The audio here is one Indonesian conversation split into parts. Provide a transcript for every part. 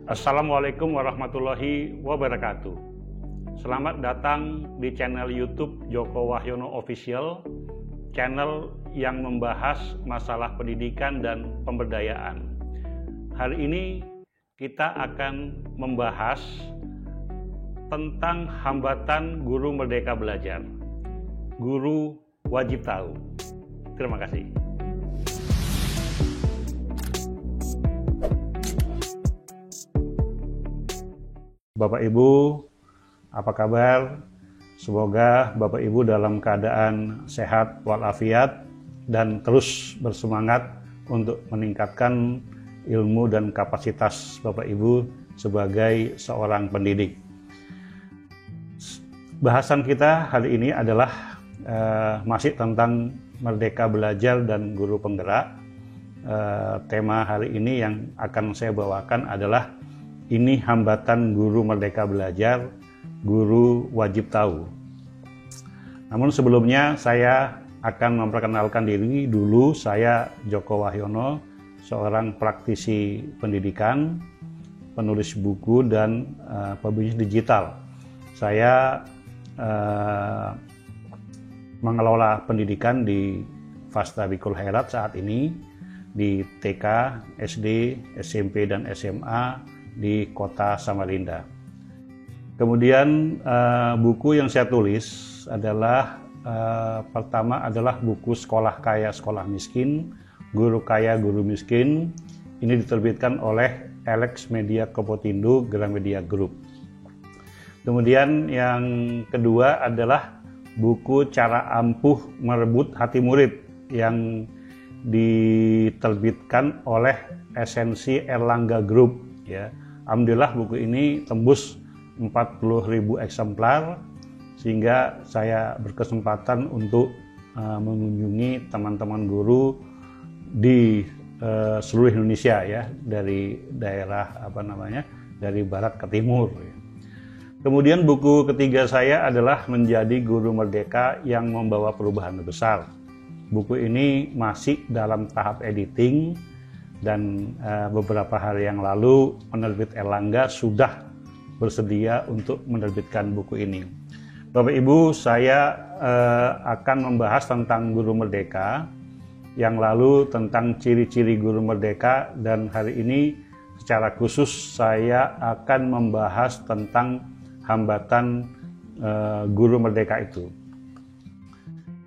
Assalamualaikum warahmatullahi wabarakatuh. Selamat datang di channel YouTube Joko Wahyono Official, channel yang membahas masalah pendidikan dan pemberdayaan. Hari ini kita akan membahas tentang hambatan guru merdeka belajar. Guru wajib tahu. Terima kasih. Bapak Ibu, apa kabar? Semoga Bapak Ibu dalam keadaan sehat walafiat dan terus bersemangat untuk meningkatkan ilmu dan kapasitas Bapak Ibu sebagai seorang pendidik. Bahasan kita hari ini adalah masih tentang merdeka belajar dan guru penggerak. Tema hari ini yang akan saya bawakan adalah ini hambatan guru merdeka belajar, guru wajib tahu. Namun sebelumnya saya akan memperkenalkan diri dulu. Saya Joko Wahyono, seorang praktisi pendidikan, penulis buku dan pebisnis digital. Saya mengelola pendidikan di Fasta Bikul Khairat saat ini di TK, SD, SMP dan SMA di kota Samarinda. Kemudian buku yang saya tulis adalah pertama adalah buku Sekolah Kaya Sekolah Miskin, Guru Kaya Guru Miskin. Ini diterbitkan oleh Alex Media Komputindo Gramedia Group. Kemudian yang kedua adalah buku Cara Ampuh Merebut Hati Murid yang diterbitkan oleh Esensi Erlangga Group, ya. Alhamdulillah buku ini tembus 40.000 eksemplar sehingga saya berkesempatan untuk mengunjungi teman-teman guru di seluruh Indonesia, ya, dari daerah dari barat ke timur. Kemudian buku ketiga saya adalah Menjadi Guru Merdeka yang Membawa Perubahan Besar. Buku ini masih dalam tahap editing dan beberapa hari yang lalu penerbit Erlangga sudah bersedia untuk menerbitkan buku ini. Bapak Ibu, saya akan membahas tentang guru merdeka, yang lalu tentang ciri-ciri guru merdeka, dan hari ini secara khusus saya akan membahas tentang hambatan guru merdeka itu.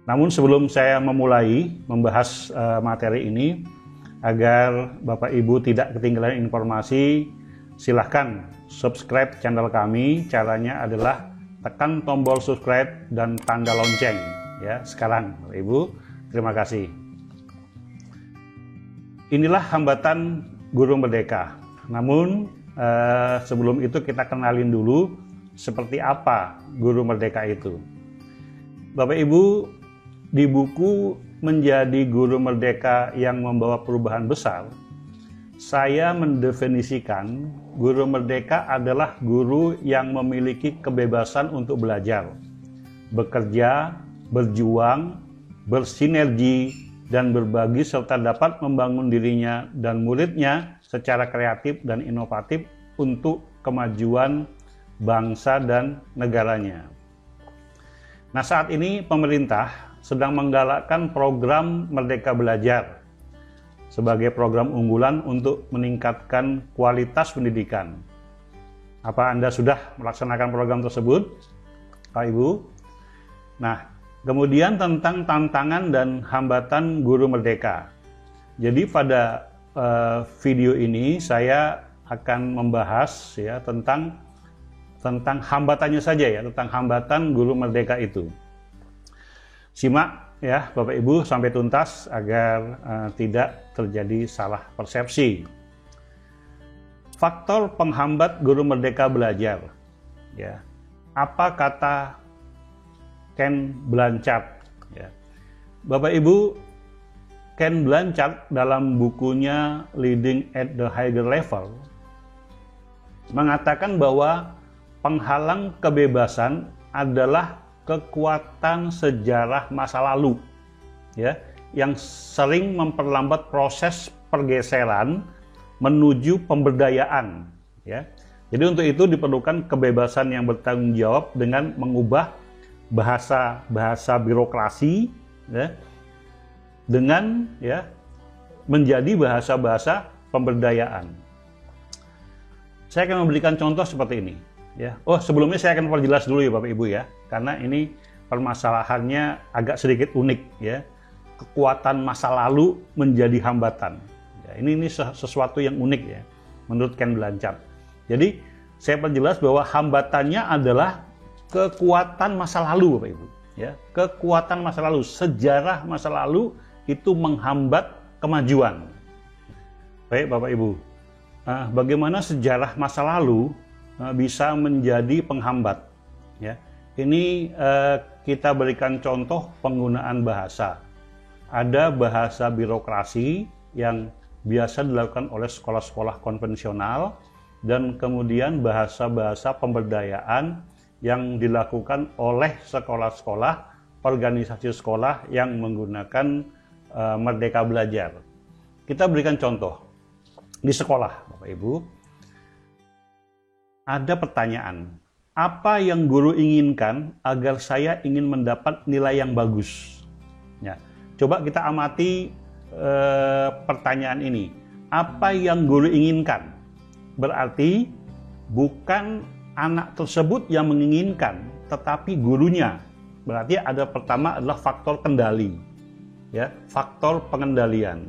Namun sebelum saya memulai membahas materi ini, agar Bapak Ibu tidak ketinggalan informasi, silahkan subscribe channel kami. Caranya adalah tekan tombol subscribe dan tanda lonceng, ya, sekarang Bapak Ibu. Terima kasih. Inilah hambatan guru merdeka. Namun sebelum itu kita kenalin dulu seperti apa guru merdeka itu. Bapak Ibu, di buku Menjadi Guru Merdeka yang Membawa Perubahan Besar, saya mendefinisikan guru merdeka adalah guru yang memiliki kebebasan untuk belajar, bekerja, berjuang, bersinergi, dan berbagi serta dapat membangun dirinya dan muridnya secara kreatif dan inovatif untuk kemajuan bangsa dan negaranya. Nah, saat ini pemerintah sedang menggalakkan program Merdeka Belajar sebagai program unggulan untuk meningkatkan kualitas pendidikan. Apa Anda sudah melaksanakan program tersebut, Pak Ibu? Nah, kemudian tentang tantangan dan hambatan guru merdeka. Jadi pada video ini saya akan membahas, ya, tentang hambatannya saja, ya, tentang hambatan guru merdeka itu. Simak, ya, Bapak Ibu sampai tuntas agar tidak terjadi salah persepsi. Faktor penghambat guru merdeka belajar, ya. Apa kata Ken Blanchard, ya. Bapak Ibu, Ken Blanchard dalam bukunya Leading at the Higher Level mengatakan bahwa penghalang kebebasan adalah kekuatan sejarah masa lalu, ya, yang sering memperlambat proses pergeseran menuju pemberdayaan, ya. Jadi untuk itu diperlukan kebebasan yang bertanggung jawab dengan mengubah bahasa birokrasi, ya, dengan ya menjadi bahasa pemberdayaan. Saya akan memberikan contoh seperti ini. Ya. Oh, sebelumnya saya akan perjelas dulu ya Bapak Ibu ya, karena ini permasalahannya agak sedikit unik ya. Kekuatan masa lalu menjadi hambatan. Ya, ini sesuatu yang unik ya, menurut Ken Blanchard. Jadi saya perjelas bahwa hambatannya adalah kekuatan masa lalu Bapak Ibu. Ya, kekuatan masa lalu, sejarah masa lalu itu menghambat kemajuan. Baik Bapak Ibu, bagaimana sejarah masa lalu bisa menjadi penghambat? Ya, ini kita berikan contoh penggunaan bahasa. Ada bahasa birokrasi yang biasa dilakukan oleh sekolah-sekolah konvensional, dan kemudian bahasa-bahasa pemberdayaan yang dilakukan oleh sekolah-sekolah, organisasi sekolah yang menggunakan Merdeka Belajar. Kita berikan contoh. Di sekolah, Bapak Ibu, ada pertanyaan, apa yang guru inginkan agar saya ingin mendapat nilai yang bagus? Ya, coba kita amati pertanyaan ini. Apa yang guru inginkan? Berarti bukan anak tersebut yang menginginkan, tetapi gurunya. Berarti ada pertama adalah faktor kendali, ya, faktor pengendalian,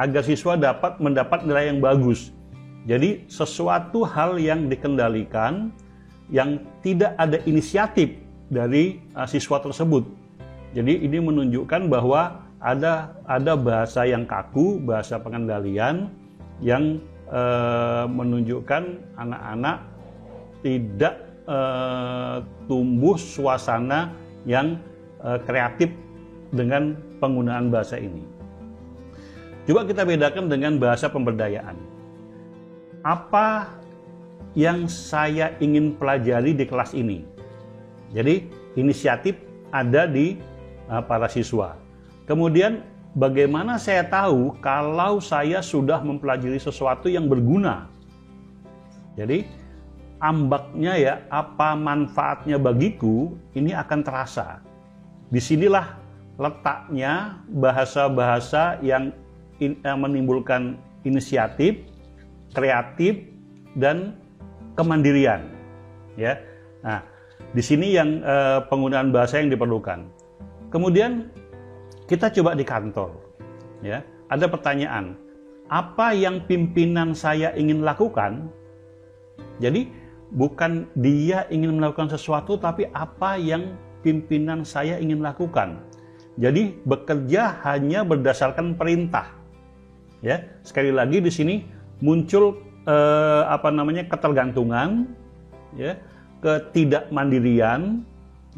agar siswa dapat mendapat nilai yang bagus. Jadi sesuatu hal yang dikendalikan, yang tidak ada inisiatif dari siswa tersebut. Jadi ini menunjukkan bahwa ada bahasa yang kaku, bahasa pengendalian yang menunjukkan anak-anak tidak tumbuh suasana yang kreatif dengan penggunaan bahasa ini. Coba kita bedakan dengan bahasa pemberdayaan. Apa yang saya ingin pelajari di kelas ini? Jadi inisiatif ada di para siswa. Kemudian bagaimana saya tahu kalau saya sudah mempelajari sesuatu yang berguna? Jadi ambaknya ya, apa manfaatnya bagiku, ini akan terasa. Disinilah letaknya bahasa-bahasa yang menimbulkan inisiatif, kreatif, dan kemandirian. Ya, nah di sini yang penggunaan bahasa yang diperlukan. Kemudian kita coba di kantor, ya, ada pertanyaan, apa yang pimpinan saya ingin lakukan? Jadi bukan dia ingin melakukan sesuatu, tapi apa yang pimpinan saya ingin lakukan. Jadi bekerja hanya berdasarkan perintah. Ya, sekali lagi di sini muncul ketergantungan, ya, ketidakmandirian,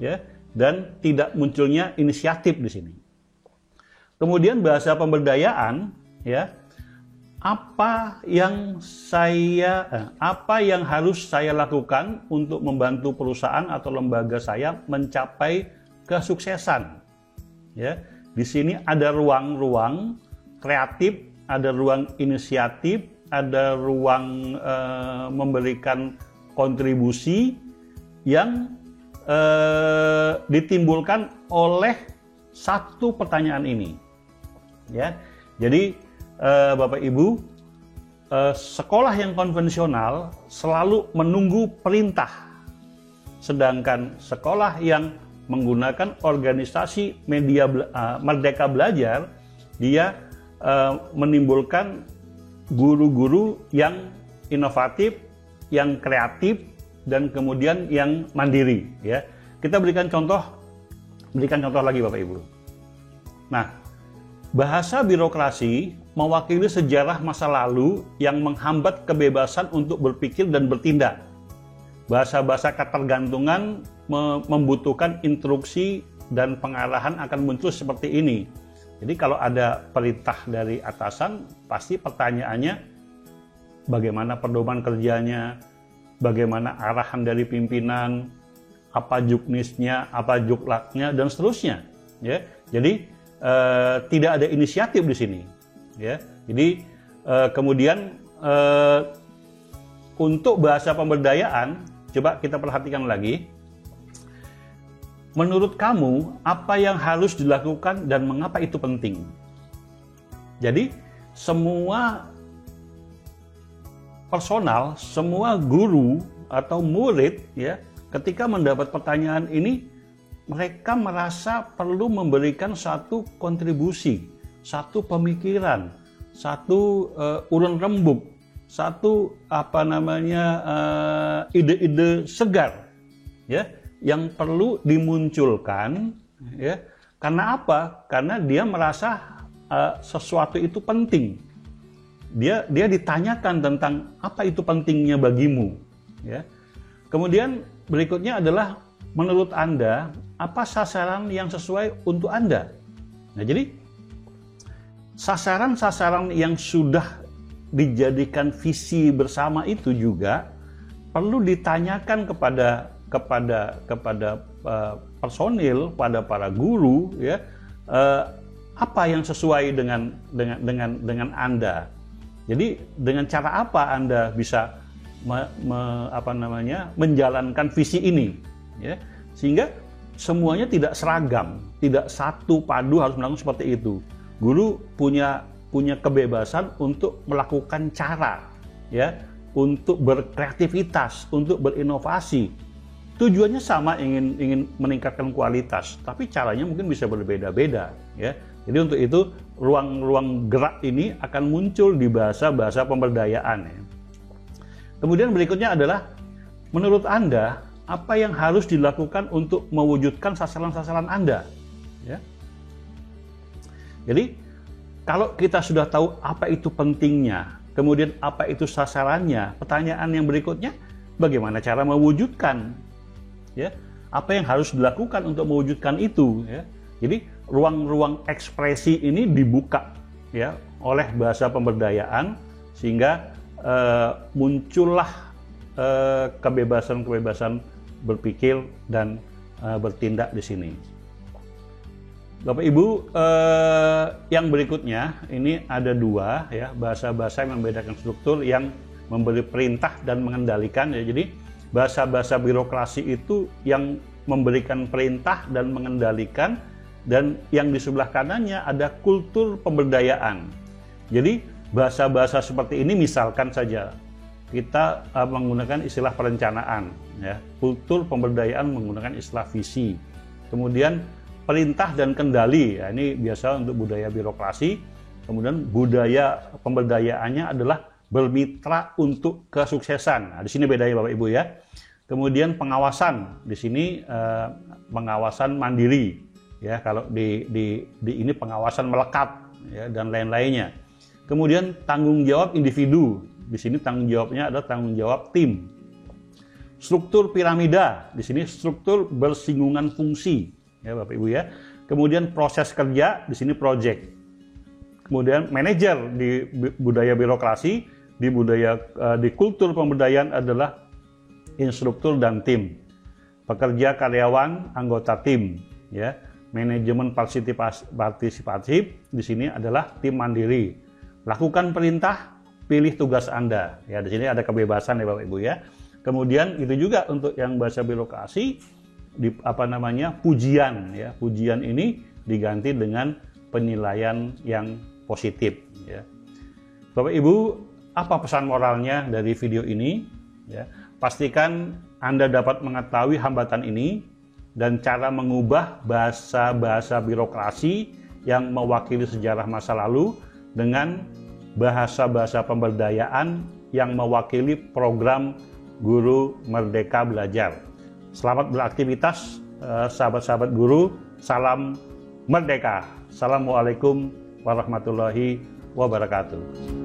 ya, dan tidak munculnya inisiatif di sini. Kemudian bahasa pemberdayaan, ya, apa yang harus saya lakukan untuk membantu perusahaan atau lembaga saya mencapai kesuksesan. Ya, di sini ada ruang-ruang kreatif, ada ruang inisiatif, ada ruang memberikan kontribusi yang ditimbulkan oleh satu pertanyaan ini. Ya, jadi Bapak Ibu, sekolah yang konvensional selalu menunggu perintah, sedangkan sekolah yang menggunakan organisasi media Merdeka Belajar, dia menimbulkan guru-guru yang inovatif, yang kreatif, dan kemudian yang mandiri. Ya, kita berikan contoh lagi Bapak Ibu. Nah, bahasa birokrasi mewakili sejarah masa lalu yang menghambat kebebasan untuk berpikir dan bertindak. Bahasa-bahasa ketergantungan membutuhkan instruksi dan pengarahan akan muncul seperti ini. Jadi kalau ada perintah dari atasan, pasti pertanyaannya bagaimana pedoman kerjanya, bagaimana arahan dari pimpinan, apa juknisnya, apa juklaknya, dan seterusnya. Ya, jadi tidak ada inisiatif di sini. Ya, jadi kemudian untuk bahasa pemberdayaan, coba kita perhatikan lagi. Menurut kamu, apa yang harus dilakukan dan mengapa itu penting? Jadi, semua personal, semua guru atau murid ya, ketika mendapat pertanyaan ini, mereka merasa perlu memberikan satu kontribusi, satu pemikiran, satu urun rembuk, satu ide-ide segar ya, yang perlu dimunculkan ya. Karena apa? Karena dia merasa sesuatu itu penting. Dia ditanyakan tentang apa itu pentingnya bagimu ya. Kemudian berikutnya adalah, menurut Anda apa sasaran yang sesuai untuk Anda? Nah, jadi sasaran-sasaran yang sudah dijadikan visi bersama itu juga perlu ditanyakan kepada personil, pada para guru ya, apa yang sesuai dengan Anda. Jadi dengan cara apa Anda bisa menjalankan visi ini ya, sehingga semuanya tidak seragam, tidak satu padu harus melakukan seperti itu. Guru punya kebebasan untuk melakukan cara ya, untuk berkreativitas, untuk berinovasi. Tujuannya sama, ingin meningkatkan kualitas, tapi caranya mungkin bisa berbeda-beda ya. Jadi untuk itu ruang-ruang gerak ini akan muncul di bahasa-bahasa pemberdayaan ya. Kemudian berikutnya adalah, menurut Anda apa yang harus dilakukan untuk mewujudkan sasaran-sasaran Anda ya. Jadi kalau kita sudah tahu apa itu pentingnya, kemudian apa itu sasarannya, pertanyaan yang berikutnya, bagaimana cara mewujudkan ya, apa yang harus dilakukan untuk mewujudkan itu ya. Jadi ruang-ruang ekspresi ini dibuka ya oleh bahasa pemberdayaan, sehingga muncullah kebebasan berpikir dan bertindak di sini. Bapak Ibu, yang berikutnya ini ada dua ya, bahasa-bahasa yang membedakan struktur, yang memberi perintah dan mengendalikan ya. Jadi bahasa-bahasa birokrasi itu yang memberikan perintah dan mengendalikan, dan yang di sebelah kanannya ada kultur pemberdayaan. Jadi bahasa-bahasa seperti ini, misalkan saja kita menggunakan istilah perencanaan ya, kultur pemberdayaan menggunakan istilah visi. Kemudian perintah dan kendali ya, ini biasa untuk budaya birokrasi. Kemudian budaya pemberdayaannya adalah bermitra untuk kesuksesan. Nah, di sini bedanya Bapak Ibu ya. Kemudian pengawasan, di sini pengawasan mandiri ya, kalau di ini pengawasan melekat ya, dan lain-lainnya. Kemudian tanggung jawab individu, di sini tanggung jawabnya adalah tanggung jawab tim. Struktur piramida, di sini struktur bersinggungan fungsi ya Bapak Ibu ya. Kemudian proses kerja, di sini project. Kemudian manajer di budaya birokrasi, di kultur pemberdayaan adalah instruktur dan tim. Pekerja, karyawan, anggota tim ya. Manajemen partisipatif di sini adalah tim mandiri. Lakukan perintah, pilih tugas Anda. Ya, di sini ada kebebasan ya Bapak Ibu ya. Kemudian itu juga untuk yang bahasa birokrasi, pujian ya. Pujian ini diganti dengan penilaian yang positif ya. Bapak Ibu, apa pesan moralnya dari video ini ya? Pastikan Anda dapat mengetahui hambatan ini dan cara mengubah bahasa-bahasa birokrasi yang mewakili sejarah masa lalu dengan bahasa-bahasa pemberdayaan yang mewakili program Guru Merdeka Belajar. Selamat beraktivitas sahabat-sahabat guru. Salam merdeka. Assalamualaikum warahmatullahi wabarakatuh.